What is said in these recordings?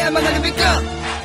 ang mga lubig ko.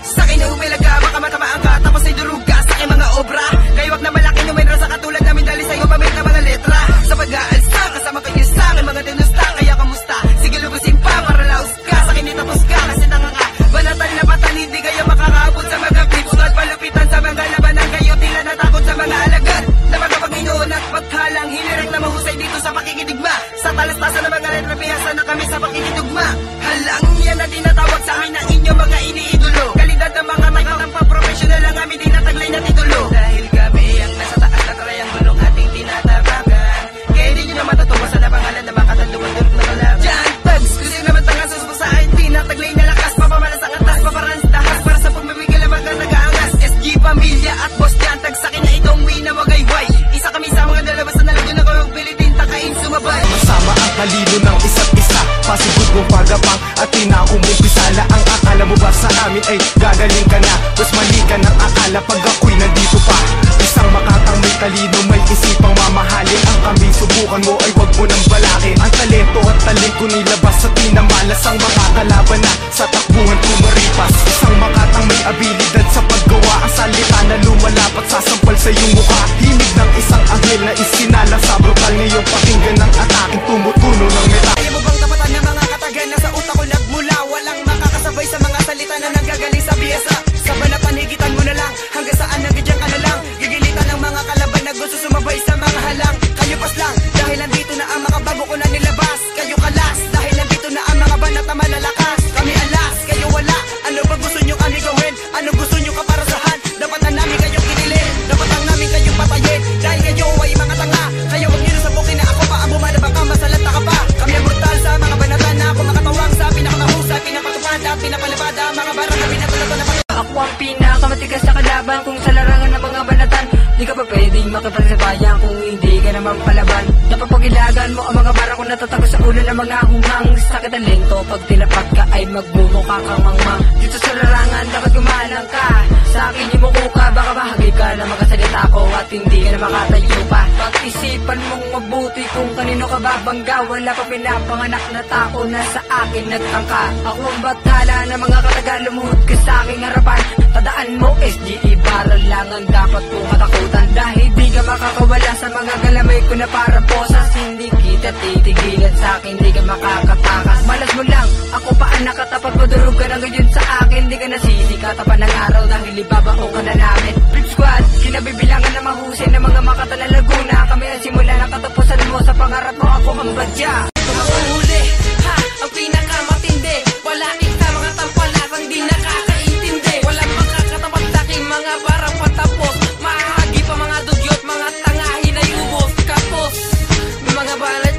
Sa akin na umilaga, baka matamaan ka, tapos ay duruga sa aking mga obra. Kaya wag na malaki numero sa katulad namin, dali sa'yo pamit na mga letra. Sa pag-aalsa, kasama kayo sa akin mga tinusta. Kaya kamusta? Sige lubusin pa para laos ka. Sa akin itapos ka kasi tanga ka. Banatan na batan, hindi kayo makakaabot sa mga clips. At palupitan sa mga labanan, kayo tila natakot sa mga alagad. Na magkapag-inoon at paghalang, hinirang na mahusay dito sa pakikidigma. Sa talastasan ng mga letra, pihasa na kami sa pakikidugma. Halang yan na tinatawag sa amin na inyo mga iniidolo. Kalidad ng mga nagtatampa, professional lang kami tinataglay na titulo. Dahil kami ang nasa taas na triangulong ating tinatabakan. Kaya hindi nyo na matatuwa sa napangalan na makatandungan durog na kalaban. Diyan, tags, kasi naman tangasas mo sa akin, tinataglay na lakas. Papamalas ang atas, paparans dahas, para sa pumimigil ang mga nag-aangas. SG, pamilya at boss dyan, tags sakin na itong win na magayway. Isa kami sa mga dalabas na nalagyan na kawag pilitin, takain sumabay. Masama ang talino ng isa't isa, pasigod mong pagapang at tinakumumpisala. Ang akala mo ba sa amin ay gagaling ka na? Mas mali ka ng akala pag ako'y nandito pa. Isang makatang may talino, may isipang mamahalin. Ang kami subukan mo ay wag mo nang balakin. Ang talento at talent ko nilabas sa tinamalas. Ang makakalaban na sa takbuhan kumaripas. Isang makatang may abilidad sa paggawa. Ang salita na lumalapat sasampal sa iyong mukha. Himig ng isang anghel na isinala sa brutal. Ngayong pakinggan ng ataking tumutuno ng metal. Ayaw mo bang tapatan ng mga katagan na sa utak ko nagmula? Walang makakasabay sa mga salita na nanggagaling sa biyesa. Sa banatan higitan mo na lang, hanggang saan nandiyan ka na lang. Gigilitan ng mga kalaban na gusto sumabay sa mga halang. Kayo pas lang, dahil nandito na ang makabago ko na nilabas. Kayo kalas, dahil nandito na ang mga banat na malalakas. Kami alas, kayo wala. Ano ba gusto nyo kami gawin? Ano gusto nyo kaparasahan? Dapat na namin kayong kinilin, dapat lang namin kayong patayin. Dahil kayo ay mga tanga, kaya wag nyo na sabukin na ako pa. Ang bumadabang ka, masalata ka pa. Kami ang brutal sa mga banatan na ako makatawang sa pinakamahusay, pinapatupad at pinapalipad ang mga barang na pinatulad na ako ang pinakamatigas na kalaban. Kung sa larangan ng mga banatan, di ka pa pwedeng makipagsabayan kung hindi ka naman palaban. Napapagilagan mo ang mga barang kung natatago sa ulo ng mga hunghang. Sakit ang lento, pag tinapag ka ay magbumukha kang mangmang. Dito sa larangan, dapat gumalang ka. Sa akin imuko ka, baka bahagi ka na magasalita ko at hindi ka na makatayo pa. Pag-isipan mong mabuti kung kanino ka babangga. Wala pa pinapanganak na tao na sa akin nagtangka. Ako ang batala ng mga kataga, lumuhod ka sa aking harapan. Tadaan mo, SGE, baral lang ang dapat kong katakutan. Dahil di ka makakawala sa mga galamay ko na para posas. Hindi kita titigilan sa akin, di ka makakatakas. Malas mo lang, ako pa ang nakatapat. Madurog ka na ngayon sa akin, di ka nasisikatapan ng araw dahil ibabao ka na namin. Flip Squad, kinabibilangan na mahusay ng mga makata na Laguna. Kami ang simula ng katapusan mo, sa pangarap mo ako ang badya. Mahuhuli, ha, ang pinakamatindi. Wala ika mga tampalasang di nakakaintindi. Walang makakatapat sa aking mga barang patapos. Mahagi pa mga dugyot, mga tangahin ay ubos. Kapos, mga balay